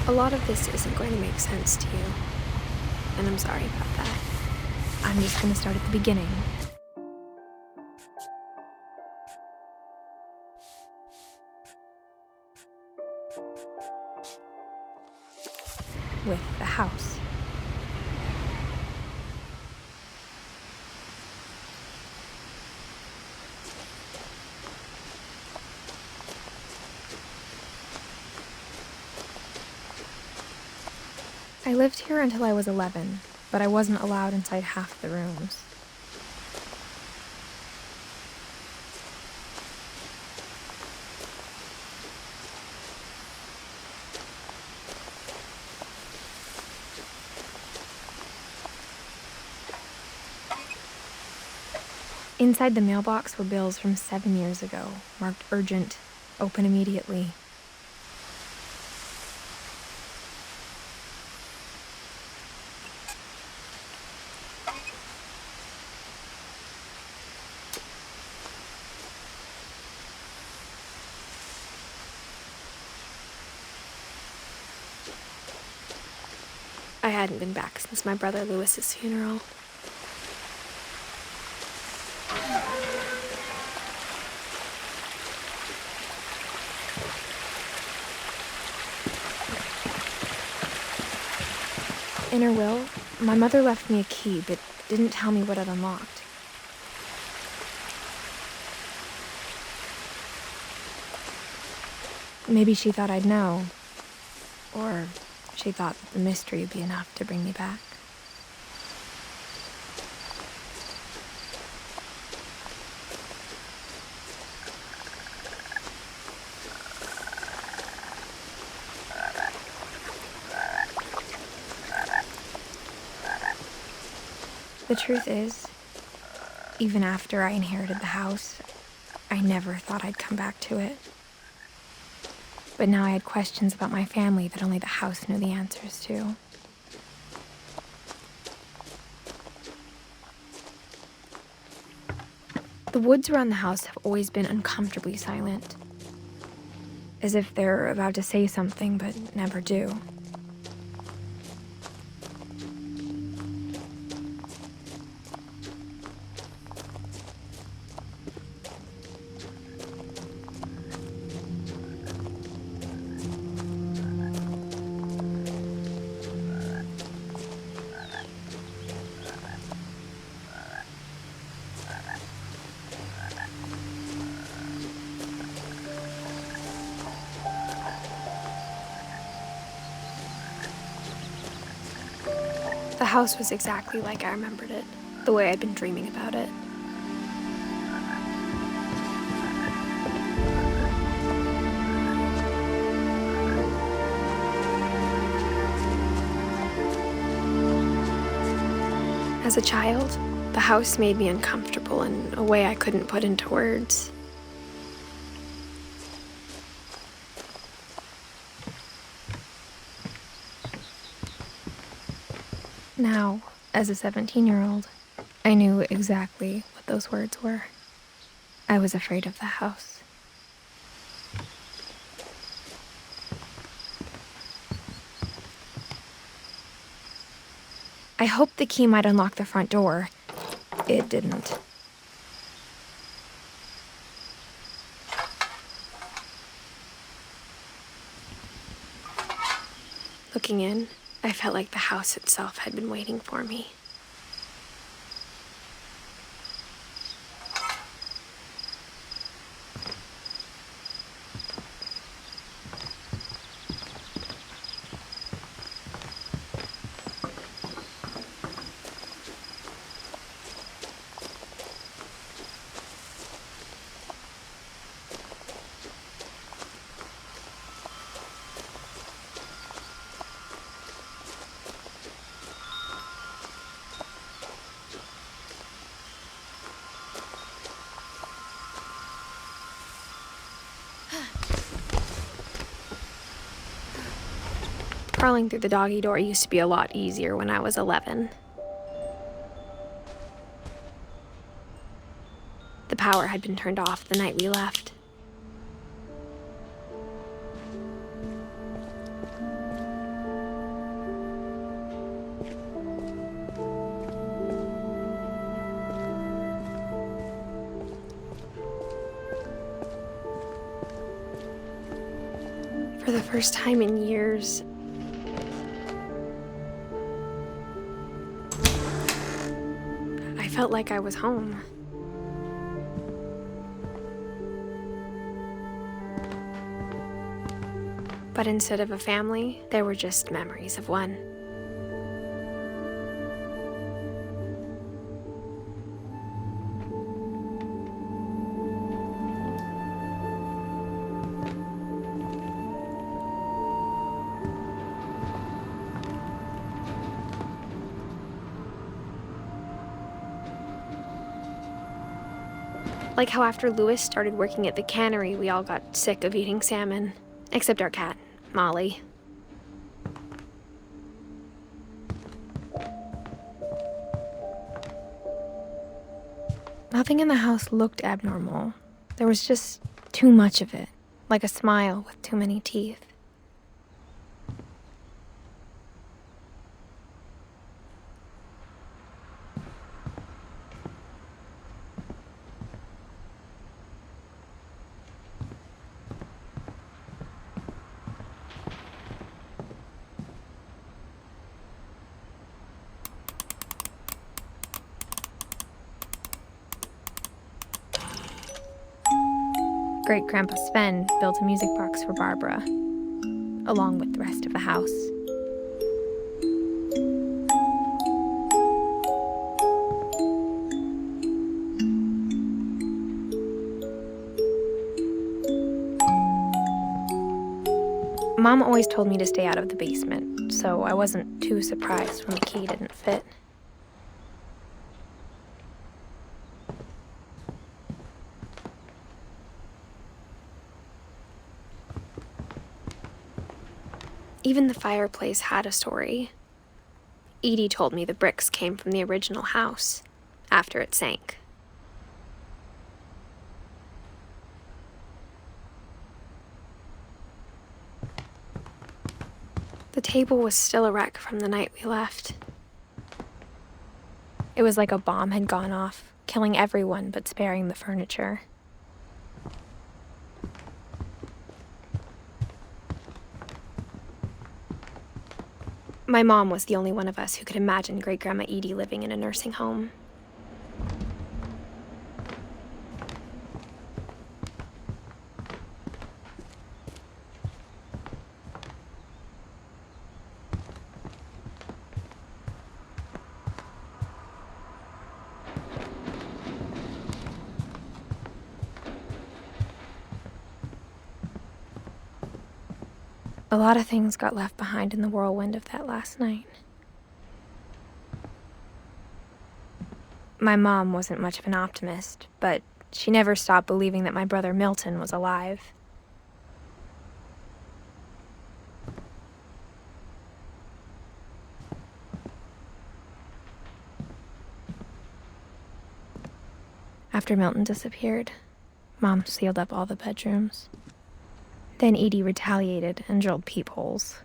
A lot of this isn't going to make sense to you, and I'm sorry about that. I'm just going to start at the beginning. With the house. I lived here until I was 11, but I wasn't allowed inside half the rooms. Inside the mailbox were bills from 7 years ago, marked urgent, open immediately. I hadn't been back since my brother Lewis's funeral. In her will, my mother left me a key, but didn't tell me what it unlocked. Maybe she thought I'd know, or she thought that the mystery would be enough to bring me back. The truth is, even after I inherited the house, I never thought I'd come back to it. But now I had questions about my family that only the house knew the answers to. The woods around the house have always been uncomfortably silent, as if they're about to say something but never do. The house was exactly like I remembered it, the way I'd been dreaming about it. As a child, the house made me uncomfortable in a way I couldn't put into words. Now, as a 17-year-old, I knew exactly what those words were. I was afraid of the house. I hoped the key might unlock the front door. It didn't. Looking in, I felt like the house itself had been waiting for me. Crawling through the doggy door used to be a lot easier when I was 11. The power had been turned off the night we left. For the first time in years, I felt like I was home. But instead of a family, there were just memories of one. Like how after Lewis started working at the cannery, we all got sick of eating salmon. Except our cat, Molly. Nothing in the house looked abnormal. There was just too much of it, like a smile with too many teeth. Great-Grandpa Sven built a music box for Barbara, along with the rest of the house. Mom always told me to stay out of the basement, so I wasn't too surprised when the key didn't fit. Even the fireplace had a story. Edie told me the bricks came from the original house, after it sank. The table was still a wreck from the night we left. It was like a bomb had gone off, killing everyone but sparing the furniture. My mom was the only one of us who could imagine Great-Grandma Edie living in a nursing home. A lot of things got left behind in the whirlwind of that last night. My mom wasn't much of an optimist, but she never stopped believing that my brother Milton was alive. After Milton disappeared, Mom sealed up all the bedrooms. Then Edie retaliated and drilled peepholes.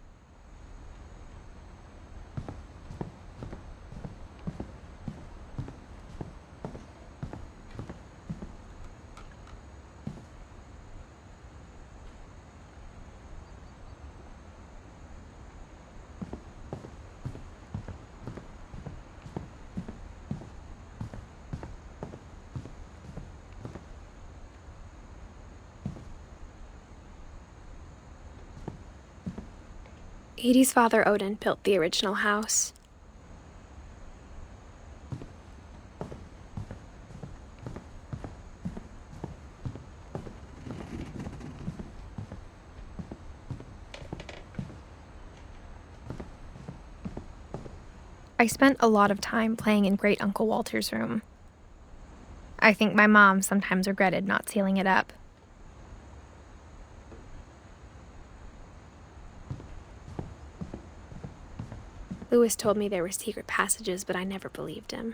Edie's father, Odin, built the original house. I spent a lot of time playing in Great Uncle Walter's room. I think my mom sometimes regretted not sealing it up. Lewis told me there were secret passages, but I never believed him.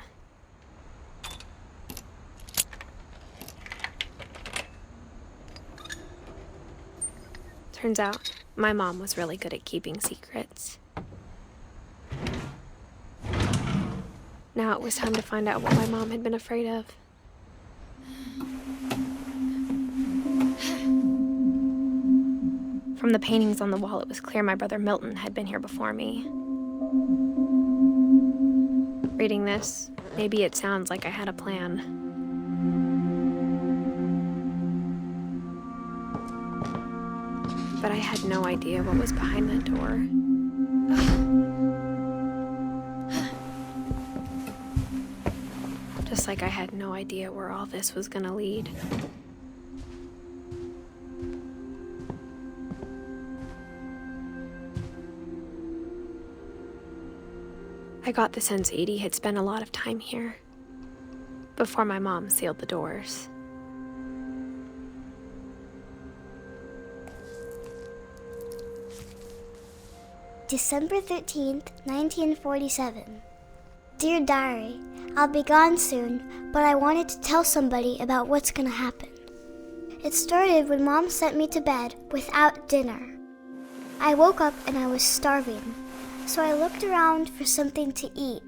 Turns out, my mom was really good at keeping secrets. Now it was time to find out what my mom had been afraid of. From the paintings on the wall, it was clear my brother Milton had been here before me. Reading this, maybe it sounds like I had a plan. But I had no idea what was behind that door. Just like I had no idea where all this was gonna lead. I got the sense Edie had spent a lot of time here, before my mom sealed the doors. December 13th, 1947. Dear Diary, I'll be gone soon, but I wanted to tell somebody about what's gonna happen. It started when Mom sent me to bed without dinner. I woke up and I was starving, so I looked around for something to eat.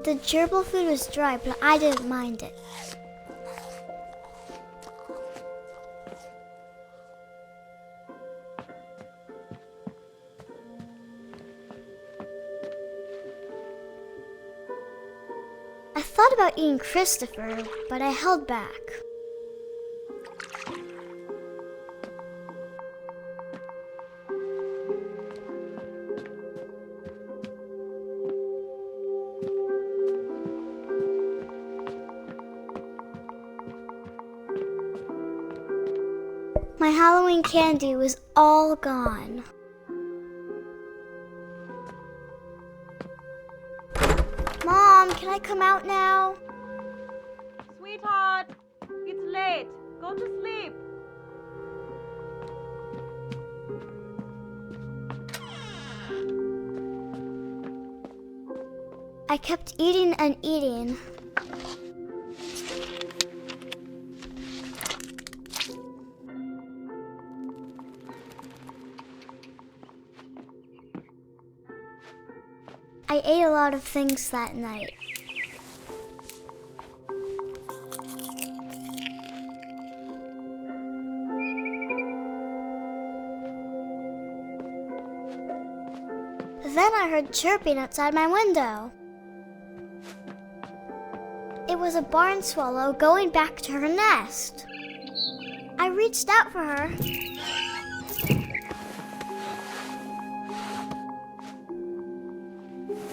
The gerbil food was dry, but I didn't mind it. I thought about eating Christopher, but I held back. My Halloween candy was all gone. Mom, can I come out now? Sweetheart, it's late. Go to sleep. I kept eating and eating. I ate a lot of things that night. Then I heard chirping outside my window. It was a barn swallow going back to her nest. I reached out for her.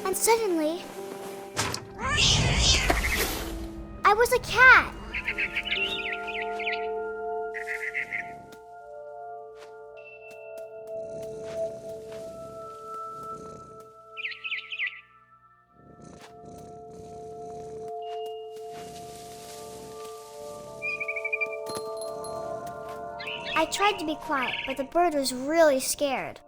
And suddenly, I was a cat. I tried to be quiet, but the bird was really scared.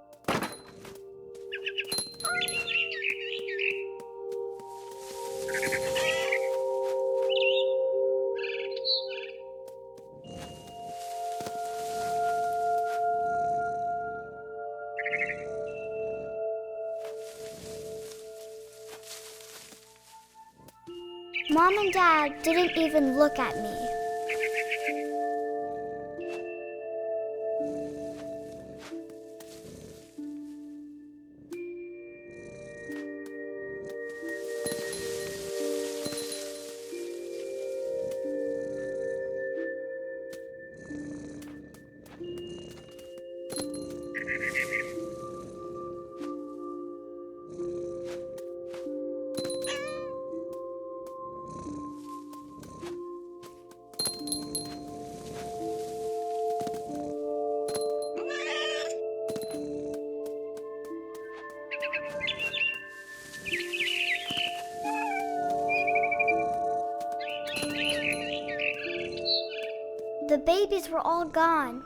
Mom and Dad didn't even look at me. The babies were all gone.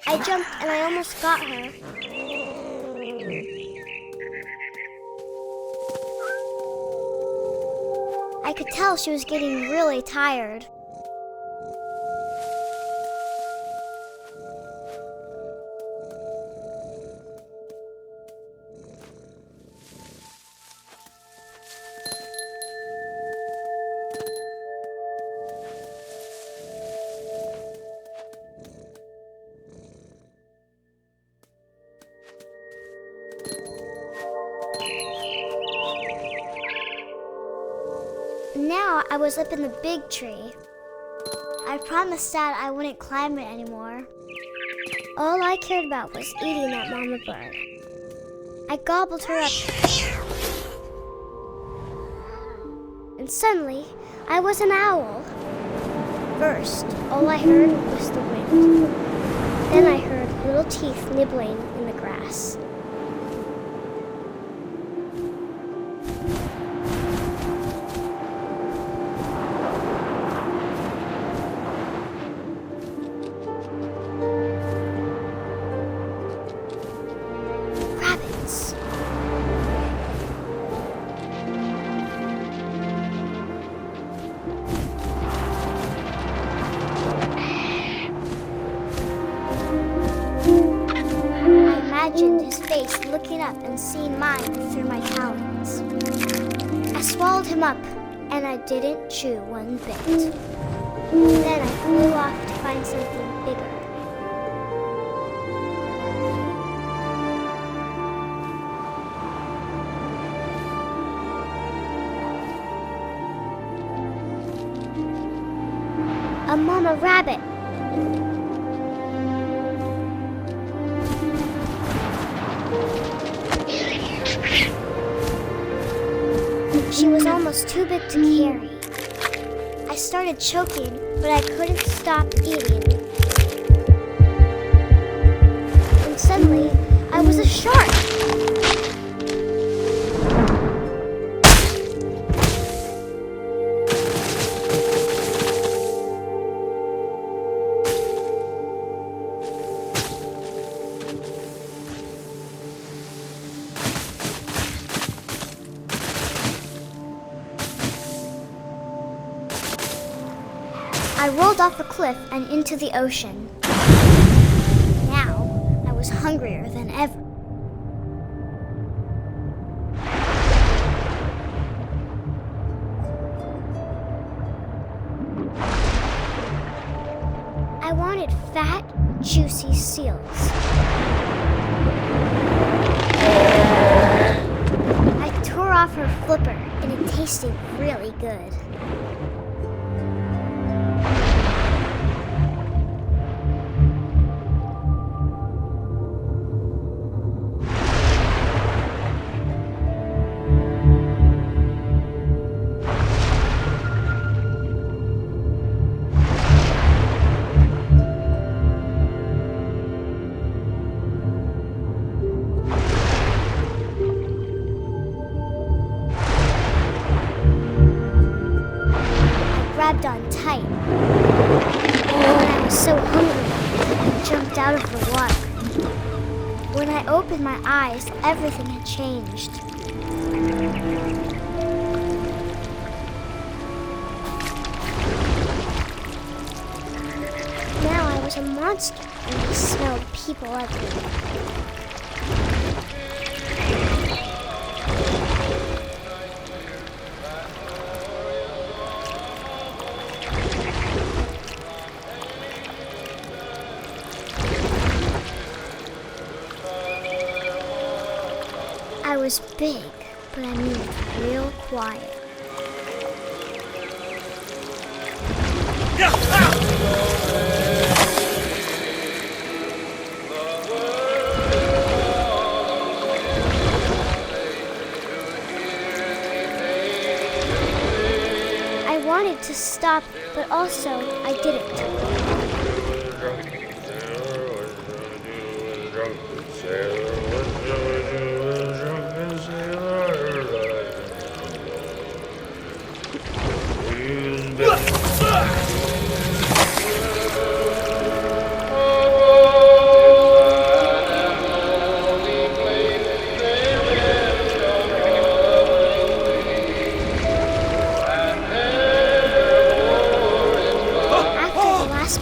I jumped and I almost got her. I could tell she was getting really tired. now I was up in the big tree. I promised Dad I wouldn't climb it anymore. All I cared about was eating that mama bird. I gobbled her up. And suddenly, I was an owl. First, all I heard was the wind. Then I heard little teeth nibbling in the grass. Rabbits. I imagined his face looking up and seeing mine through my talons. I swallowed him up, and I didn't chew one bit. Then I flew off to find something bigger. A mama rabbit. She was almost too big to carry. I started choking, but I couldn't stop eating. And suddenly, I was a shark. I rolled off a cliff and into the ocean. Now, I was hungrier than ever. I wanted fat, juicy seals. I tore off her flipper, and it tasted really good. Grabbed on tight. When I was so hungry, I jumped out of the water. When I opened my eyes, everything had changed. Now I was a monster, and I smelled people everywhere. I was big, but I moved real quiet. I wanted to stop, but also I didn't.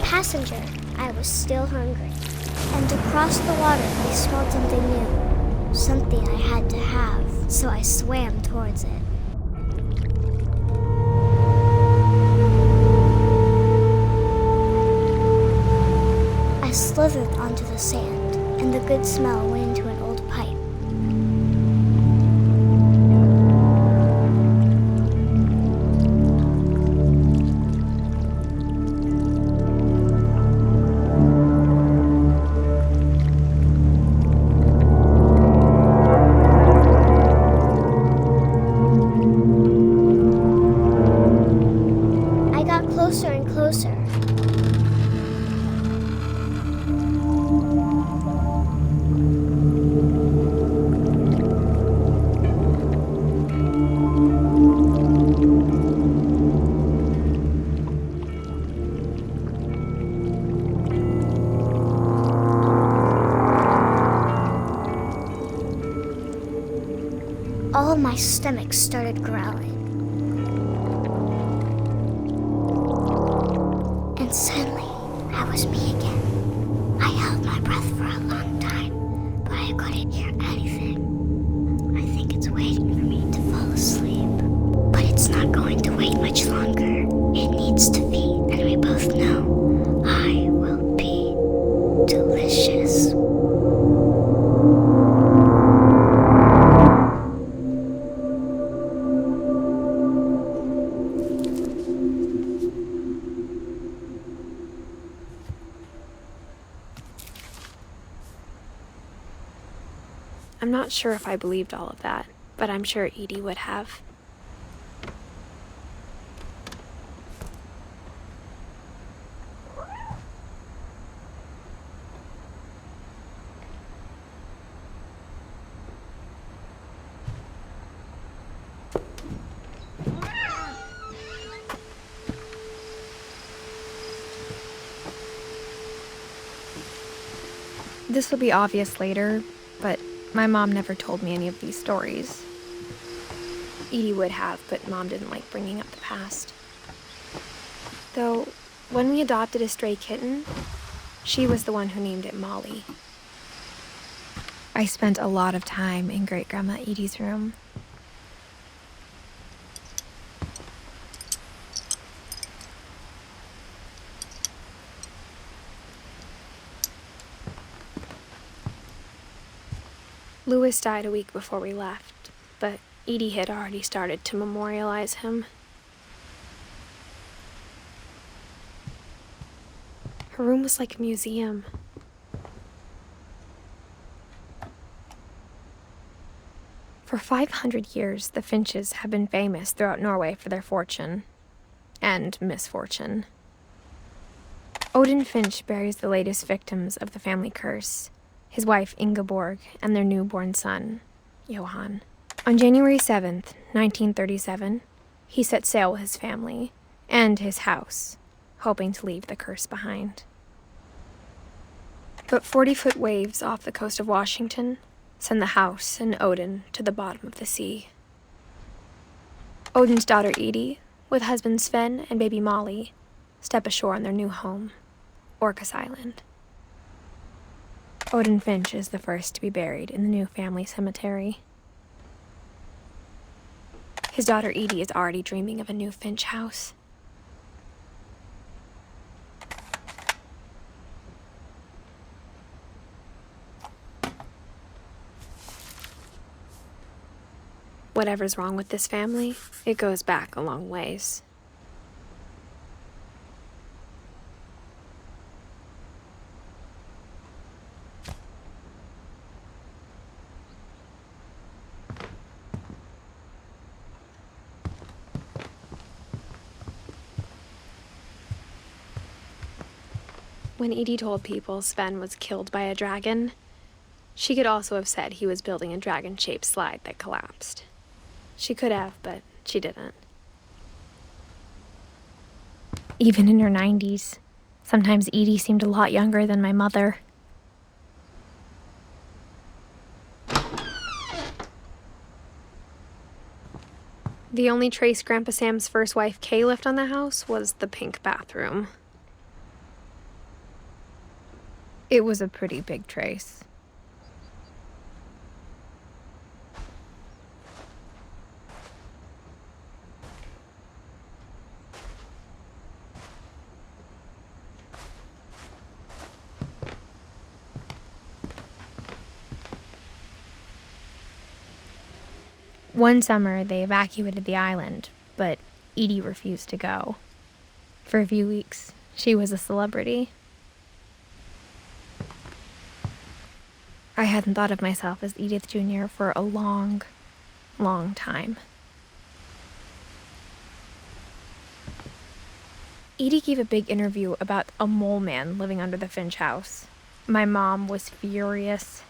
Passenger, I was still hungry. And across the water, I smelled something new. Something I had to have, so I swam towards it. I slithered onto the sand, and the good smell went into an old pipe. all of my stomach started growling. And suddenly, I was me again. I held my breath for a long time, but I couldn't hear anything. I think it's waiting for me to fall asleep. But it's not going to wait much longer. It needs to feed, and we both know I will be delicious. I'm not sure if I believed all of that, but I'm sure Edie would have. This will be obvious later, but my mom never told me any of these stories. Edie would have, but Mom didn't like bringing up the past. Though, when we adopted a stray kitten, she was the one who named it Molly. I spent a lot of time in Great-Grandma Edie's room. Louis died a week before we left, but Edie had already started to memorialize him. Her room was like a museum. For 500 years, the Finches have been famous throughout Norway for their fortune and misfortune. Odin Finch buries the latest victims of the family curse, his wife Ingeborg and their newborn son, Johan. On January 7th, 1937, he set sail with his family and his house, hoping to leave the curse behind. But 40-foot waves off the coast of Washington send the house and Odin to the bottom of the sea. Odin's daughter Edie, with husband Sven and baby Molly, step ashore on their new home, Orcas Island. Odin Finch is the first to be buried in the new family cemetery. His daughter Edie is already dreaming of a new Finch house. Whatever's wrong with this family, it goes back a long ways. When Edie told people Sven was killed by a dragon, she could also have said he was building a dragon-shaped slide that collapsed. She could have, but she didn't. Even in her 90s, sometimes Edie seemed a lot younger than my mother. The only trace Grandpa Sam's first wife Kay left on the house was the pink bathroom. It was a pretty big trace. One summer, they evacuated the island, but Edie refused to go. For a few weeks, she was a celebrity. I hadn't thought of myself as Edith Jr. for a long, long time. Edie gave a big interview about a mole man living under the Finch house. My mom was furious.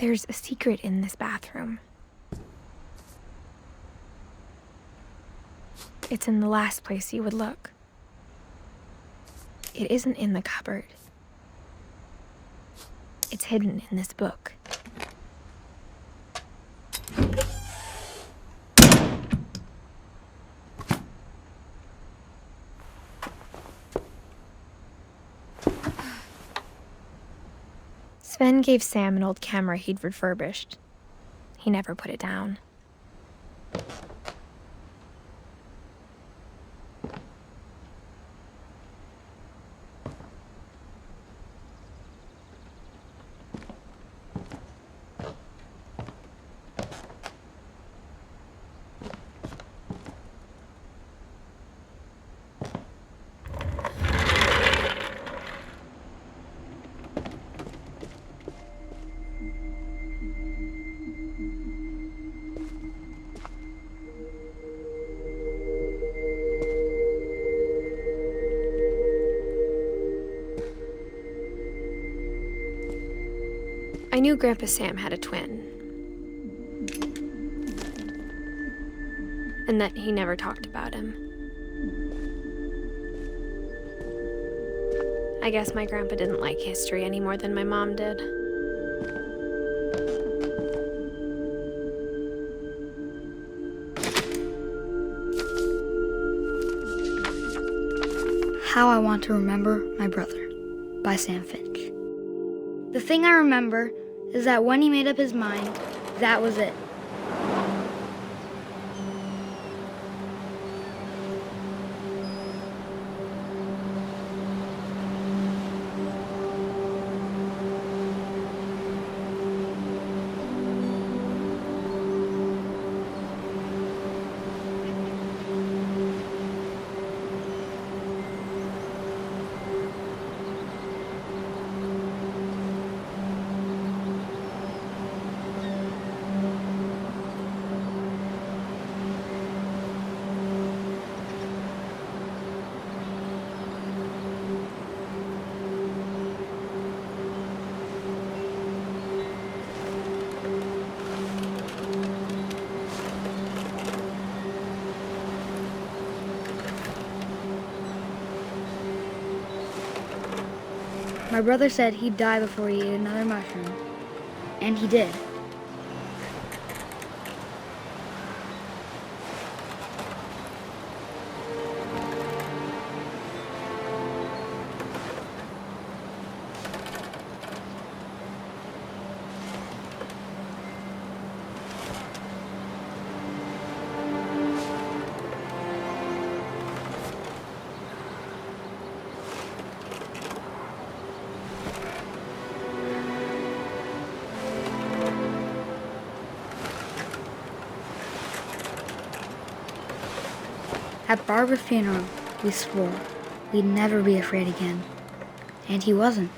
There's a secret in this bathroom. It's in the last place you would look. It isn't in the cupboard. It's hidden in this book. Sven gave Sam an old camera he'd refurbished. He never put it down. I knew Grandpa Sam had a twin, and that he never talked about him. I guess my grandpa didn't like history any more than my mom did. How I Want to Remember My Brother by Sam Finch. The thing I remember is that when he made up his mind, that was it. My brother said he'd die before he ate another mushroom, and he did. At Barbara's funeral, we swore we'd never be afraid again, and he wasn't.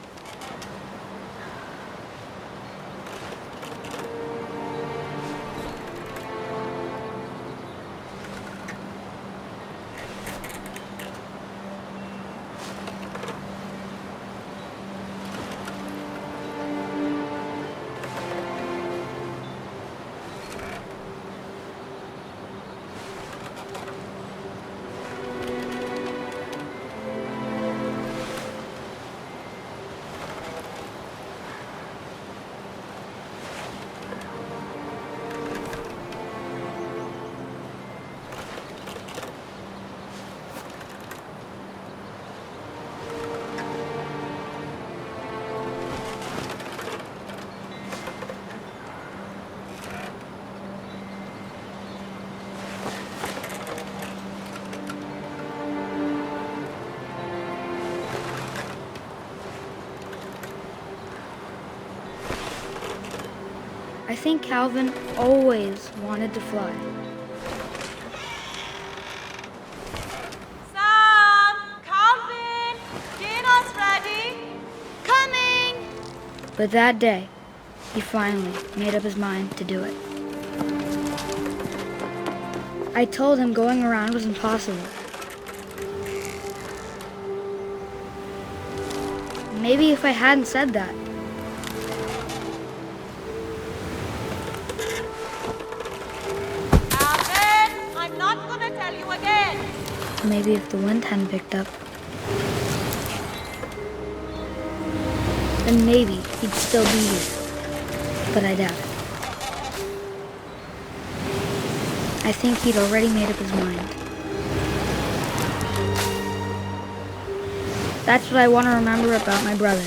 I think Calvin always wanted to fly. Sam! Calvin! Dinner's ready! Coming! But that day, he finally made up his mind to do it. I told him going around was impossible. Maybe if I hadn't said that, maybe if the wind hadn't picked up, then maybe he'd still be here. But I doubt it. I think he'd already made up his mind. That's what I want to remember about my brother.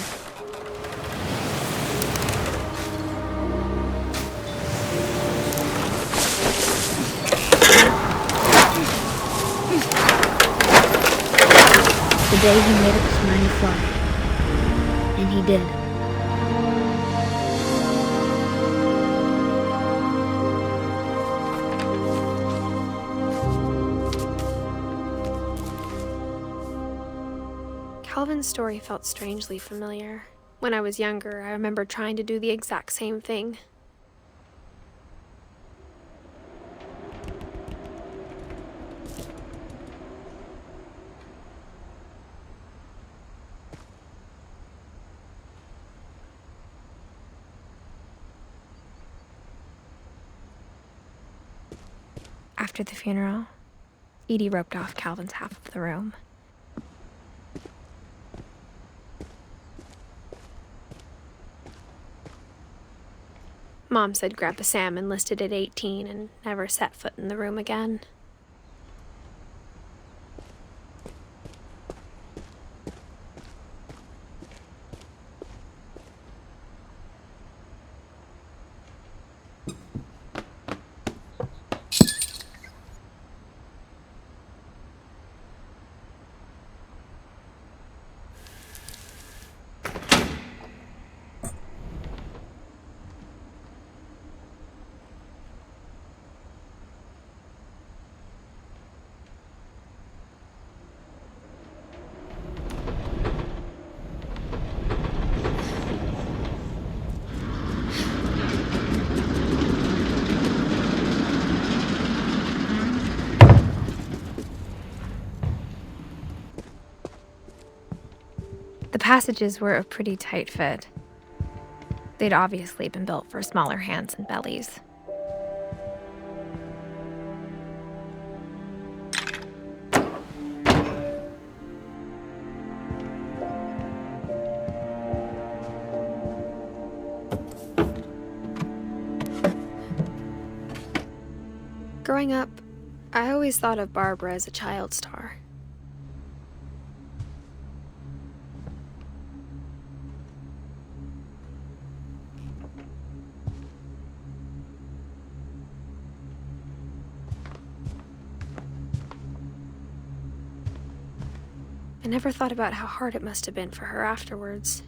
The day he made up his mind to fly. And he did. Calvin's story felt strangely familiar. When I was younger, I remember trying to do the exact same thing. After the funeral, Edie roped off Calvin's half of the room. Mom said Grandpa Sam enlisted at 18 and never set foot in the room again. The passages were a pretty tight fit. They'd obviously been built for smaller hands and bellies. Growing up, I always thought of Barbara as a child star. I never thought about how hard it must have been for her afterwards.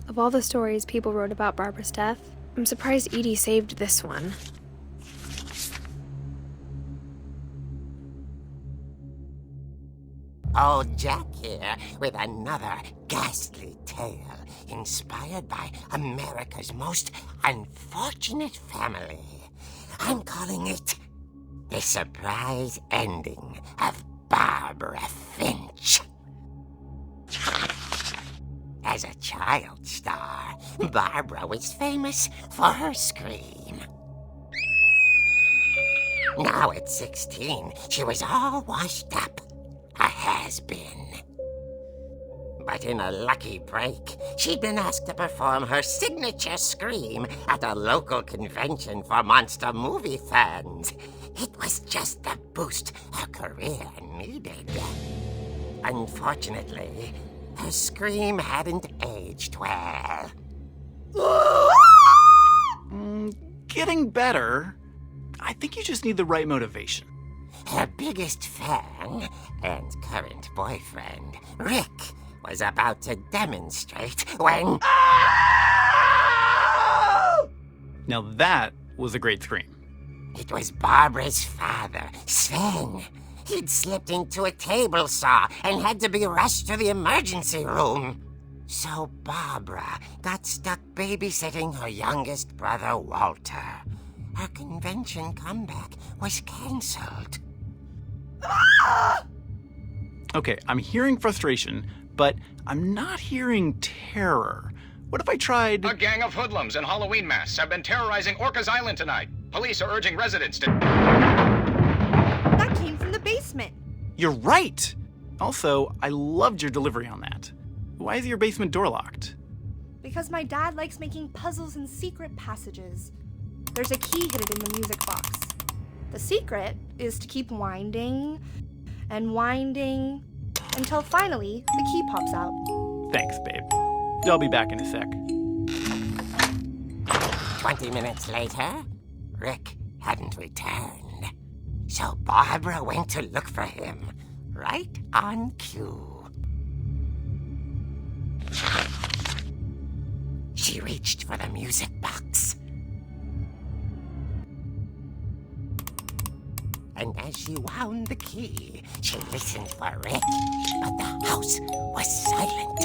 Of all the stories people wrote about Barbara's death, I'm surprised Edie saved this one. Old Jack here with another ghastly tale inspired by America's most unfortunate family. I'm calling it The Surprise Ending of Barbara Finch. As a child star, Barbara was famous for her scream. Now at 16, she was all washed up. A has-been. But in a lucky break, she'd been asked to perform her signature scream at a local convention for monster movie fans. It was just the boost her career needed. Unfortunately, her scream hadn't aged well. Getting better. I think you just need the right motivation. Her biggest fan and current boyfriend, Rick, was about to demonstrate when... Now that was a great scream. It was Barbara's father, Sven. He'd slipped into a table saw and had to be rushed to the emergency room. So Barbara got stuck babysitting her youngest brother, Walter. her convention comeback was cancelled. Okay, I'm hearing frustration, but I'm not hearing terror. What if I tried... A gang of hoodlums in Halloween masks have been terrorizing Orcas Island tonight. Police are urging residents to... That came from the basement. You're right! Also, I loved your delivery on that. Why is your basement door locked? Because my dad likes making puzzles and secret passages. There's a key hidden in the music box. The secret is to keep winding and winding until finally the key pops out. Thanks, babe. I'll be back in a sec. 20 minutes later, Rick hadn't returned. So Barbara went to look for him, right on cue. She reached for the music box. And as she wound the key, she listened for Rick, but the house was silent.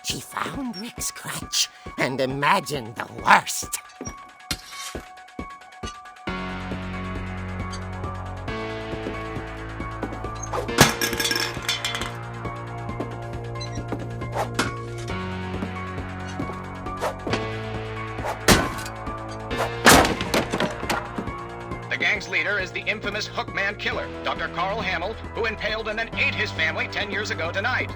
She found Rick's crutch and imagined the worst. The gang's leader is the infamous Hookman killer, Dr. Carl Hamill, who impaled and then ate his family 10 years ago tonight.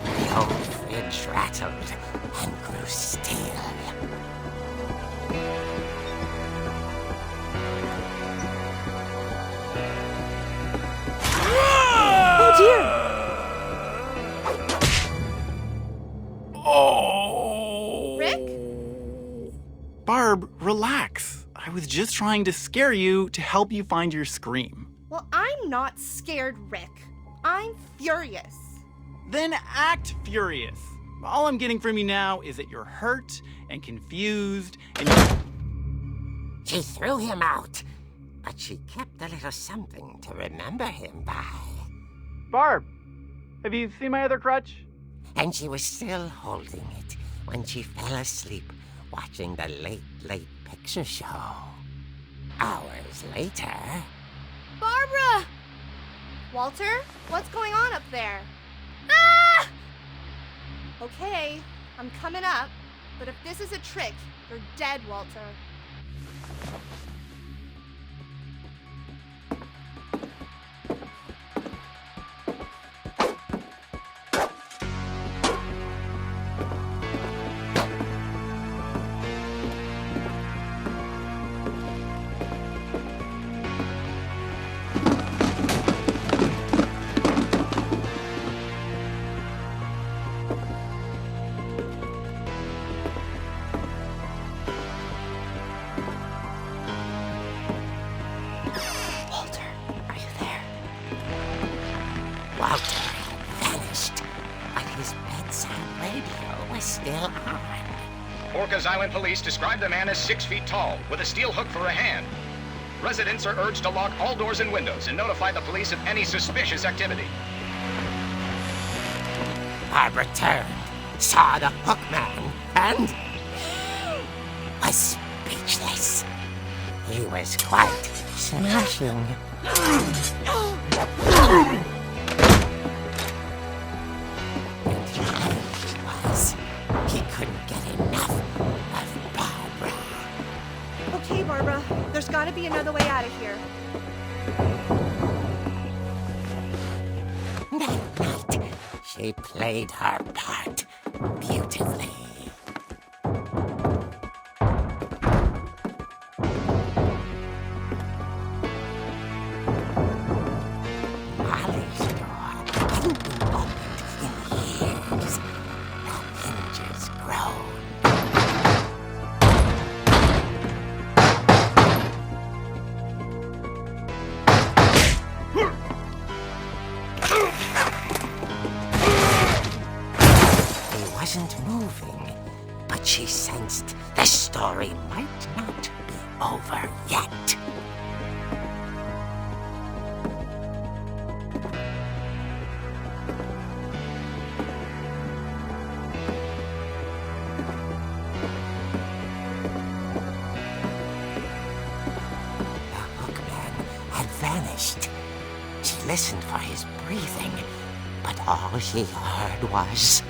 The old fridge rattled and grew still. Oh dear! Oh! Rick? Barb, relax. I was just trying to scare you to help you find your scream. Well, I'm not scared, Rick. I'm furious. Then act furious. All I'm getting from you now is that you're hurt and confused and She threw him out, but she kept a little something to remember him by. Barb, have you seen my other crutch? And she was still holding it when she fell asleep watching the Late Late Picture Show. Hours later... Barbara! Walter, what's going on up there? Ah! Okay, I'm coming up, but if this is a trick, you're dead, Walter. Walter had vanished, but his bedside radio was still on. Orcas Island police describe the man as 6 feet tall, with a steel hook for a hand. Residents are urged to lock all doors and windows and notify the police of any suspicious activity. Barbara turned, saw the hook man, and was speechless. He was quite smashing. And he was. He couldn't get enough of Barbara. Okay, Barbara, there's gotta be another way out of here. That night, she played her part beautifully. Molly's door hadn't been opened in years. The hinges groaned. wasn't moving, but she sensed the story might not be over yet. Vanished. She listened for his breathing, but all she heard was...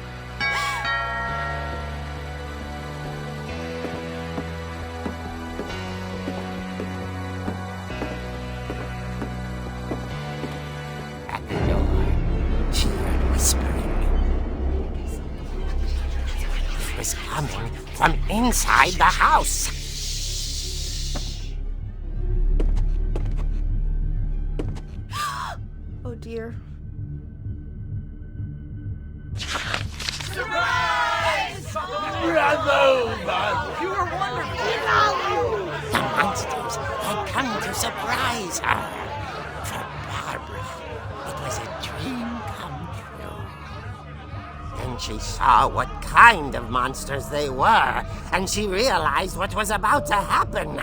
At the door, she heard whispering. It was coming from inside the house. Oh dear. You were wonderful! The monsters had come to surprise her. For Barbara, it was a dream come true. Then she saw what kind of monsters they were, and she realized what was about to happen.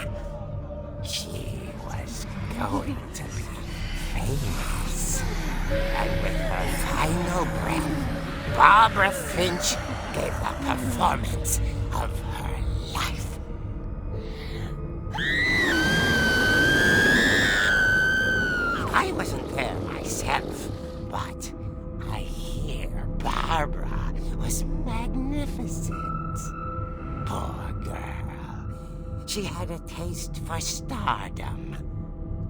She was going to be famous. And with her final breath, Barbara Finch gave the performance of her life. I wasn't there myself, but I hear Barbara was magnificent. Poor girl. She had a taste for stardom.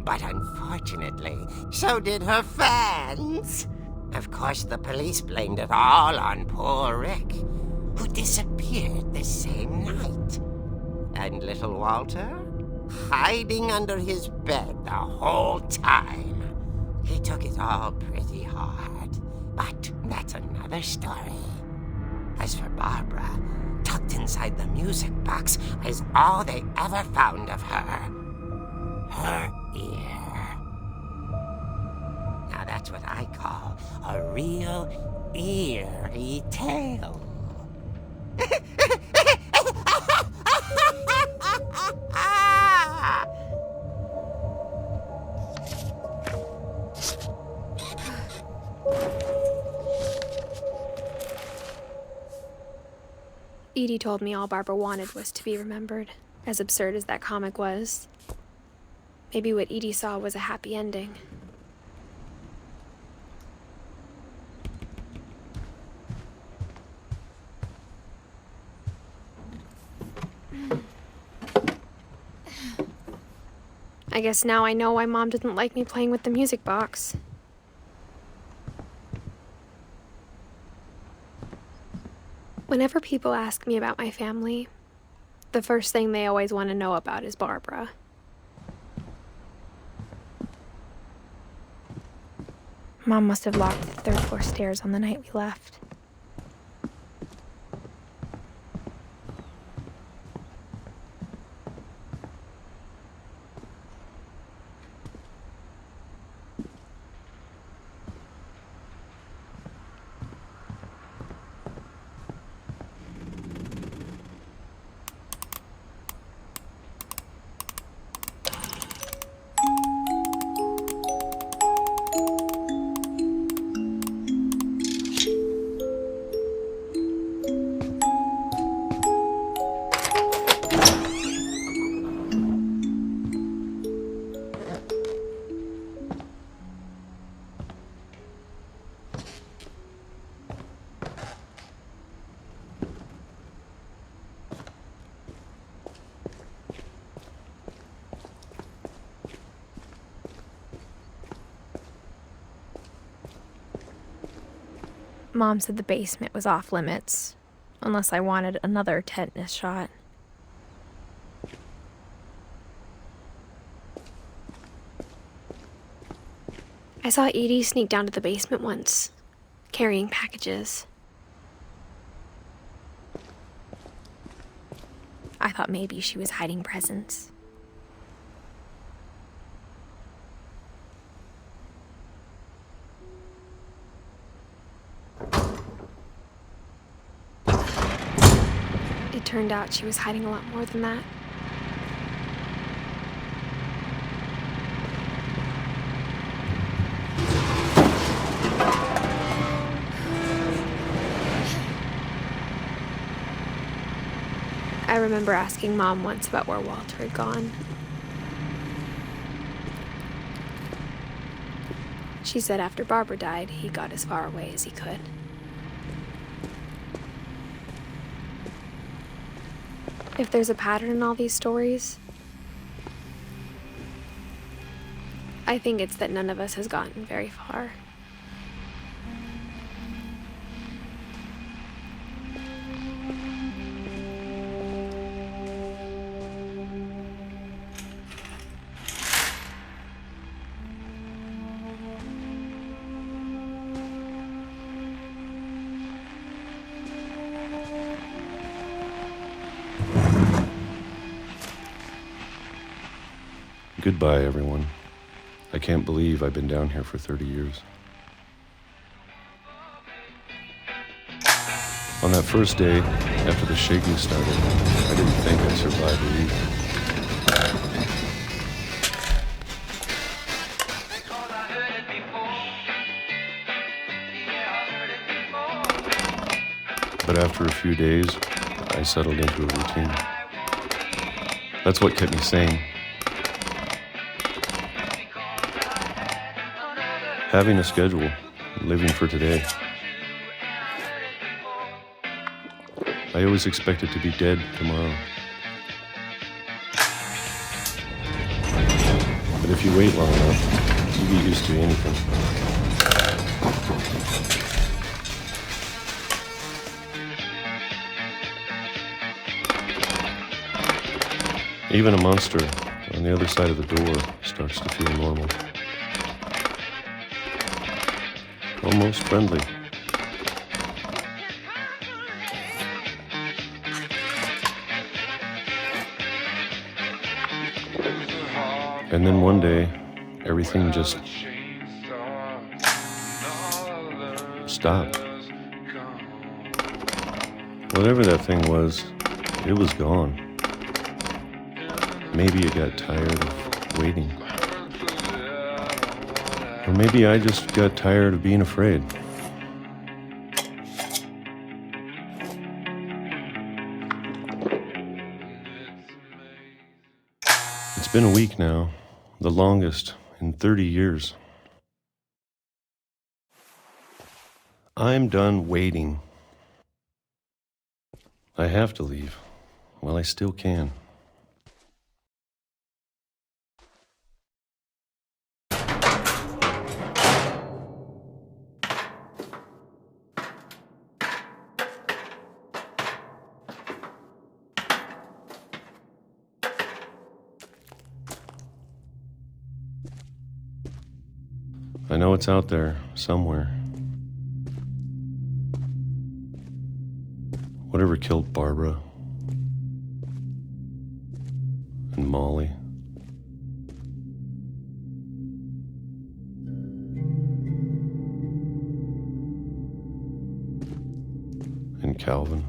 But unfortunately, so did her fans. Of course, the police blamed it all on poor Rick, who disappeared the same night. And little Walter, hiding under his bed the whole time. He took it all pretty hard, but that's another story. As for Barbara, tucked inside the music box is all they ever found of her. Her ear. Now that's what I call a real eerie tale. Edie told me all Barbara wanted was to be remembered, as absurd as that comic was. Maybe what Edie saw was a happy ending. I guess now I know why Mom didn't like me playing with the music box. Whenever people ask me about my family, the first thing they always want to know about is Barbara. Mom must have locked the third floor stairs on the night we left. Mom said the basement was off limits, unless I wanted another tetanus shot. I saw Edie sneak down to the basement once, carrying packages. I thought maybe she was hiding presents. turned out she was hiding a lot more than that. I remember asking Mom once about where Walter had gone. She said after Barbara died, he got as far away as he could. If there's a pattern in all these stories, I think it's that none of us has gotten very far. Goodbye, everyone. I can't believe I've been down here for 30 years. On that first day, after the shaking started, I didn't think I'd survive a week. But after a few days, I settled into a routine. That's what kept me sane. Having a schedule, living for today. I always expected to be dead tomorrow. But if you wait long enough, you get used to anything. Even a monster on the other side of the door starts to feel normal. Almost friendly. And then one day, everything just stopped. Whatever that thing was, it was gone. Maybe it got tired of waiting. Or maybe I just got tired of being afraid. It's been a week now, the longest in 30 years. I'm done waiting. I have to leave while I still can. I know it's out there, somewhere. Whatever killed Barbara and Molly. And Calvin.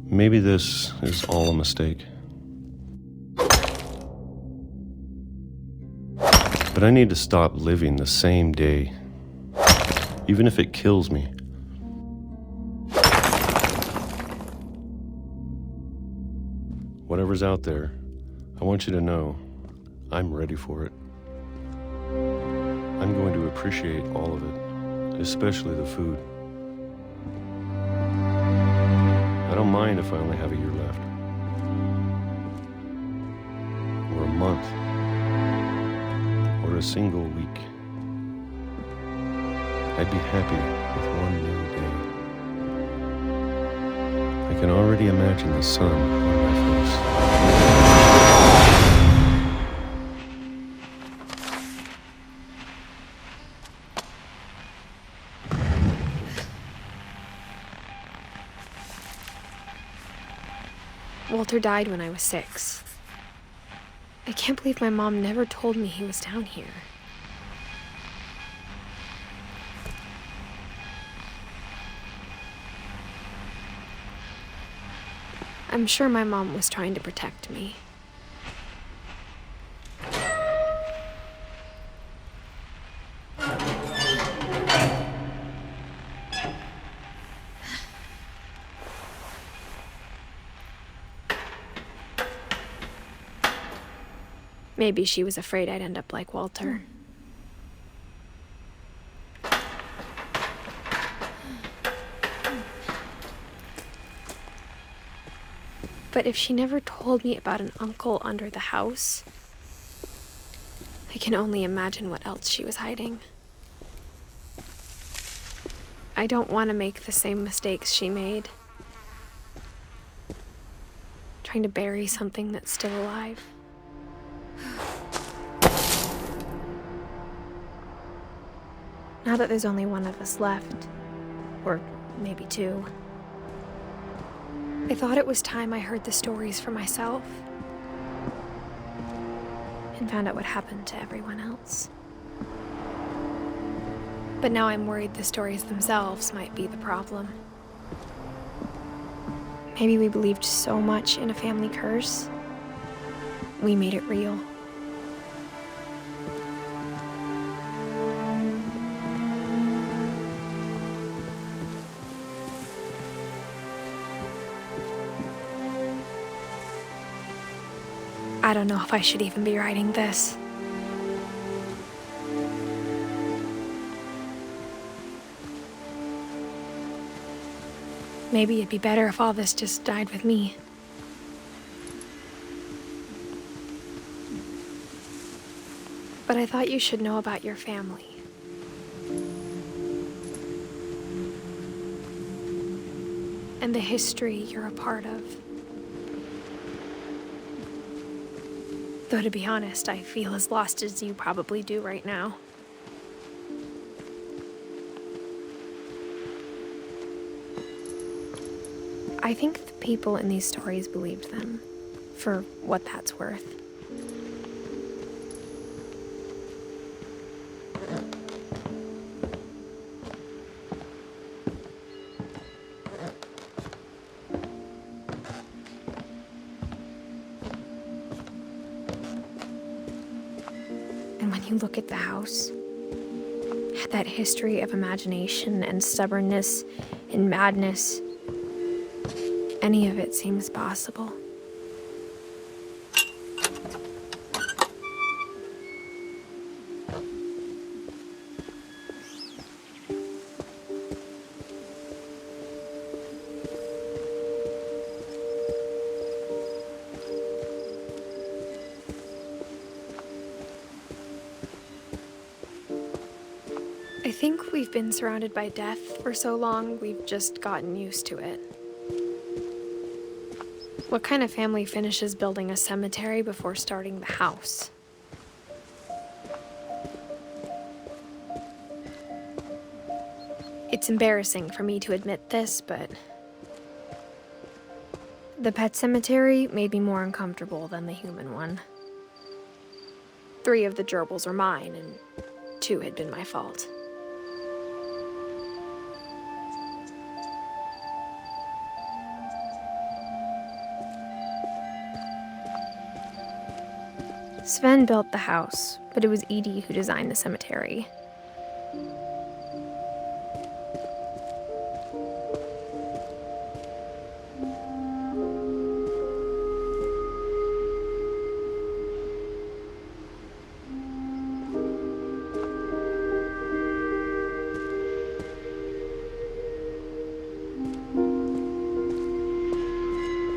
Maybe this is all a mistake. But I need to stop living the same day, even if it kills me. Whatever's out there, I want you to know I'm ready for it. I'm going to appreciate all of it, especially the food. I don't mind if I only have a year left, or a month, or a single week. I'd be happy with one new day. I can already imagine the sun on my face. Walter died when I was 6. I can't believe my mom never told me he was down here. I'm sure my mom was trying to protect me. Maybe she was afraid I'd end up like Walter. But if she never told me about an uncle under the house, I can only imagine what else she was hiding. I don't want to make the same mistakes she made. Trying to bury something that's still alive. Now that there's only one of us left, or maybe two, I thought it was time I heard the stories for myself and found out what happened to everyone else. But now I'm worried the stories themselves might be the problem. Maybe we believed so much in a family curse, we made it real. I don't know if I should even be writing this. Maybe it'd be better if all this just died with me. But I thought you should know about your family. And the history you're a part of. Though to be honest, I feel as lost as you probably do right now. I think the people in these stories believed them, for what that's worth. And when you look at the house, that history of imagination and stubbornness and madness, any of it seems possible. I think we've been surrounded by death for so long, we've just gotten used to it. What kind of family finishes building a cemetery before starting the house? It's embarrassing for me to admit this, but the pet cemetery made me more uncomfortable than the human one. 3 of the gerbils are mine, and 2 had been my fault. Sven built the house, but it was Edie who designed the cemetery.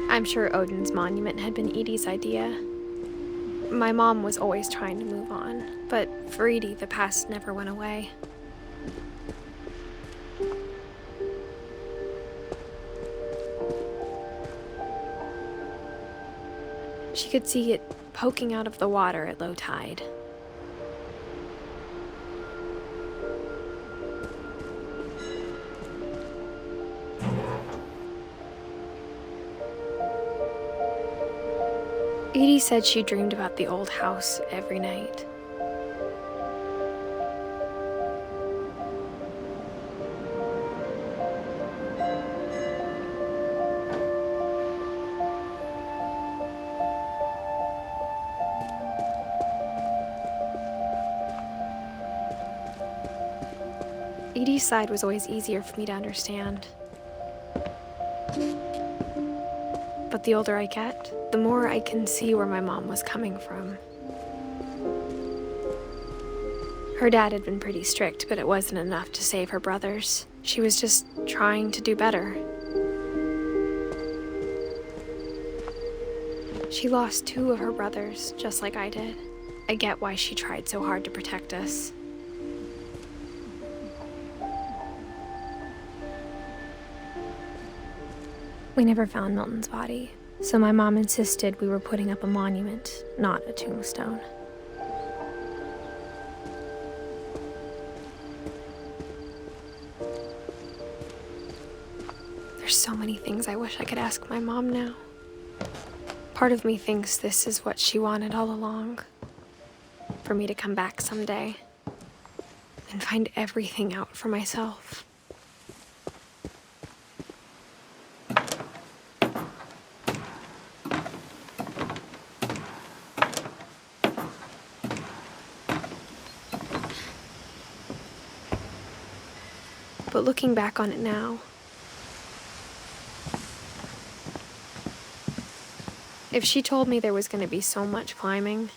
I'm sure Odin's monument had been Edie's idea. My mom was always trying to move on, but for Edie, the past never went away. She could see it poking out of the water at low tide. Edie said she dreamed about the old house every night. Edie's side was always easier for me to understand. But the older I get, the more I can see where my mom was coming from. Her dad had been pretty strict, but it wasn't enough to save her brothers. She was just trying to do better. She lost 2 of her brothers, just like I did. I get why she tried so hard to protect us. We never found Milton's body, so my mom insisted we were putting up a monument, not a tombstone. There's so many things I wish I could ask my mom now. Part of me thinks this is what she wanted all along. For me to come back someday and find everything out for myself. But looking back on it now, if she told me there was going to be so much climbing,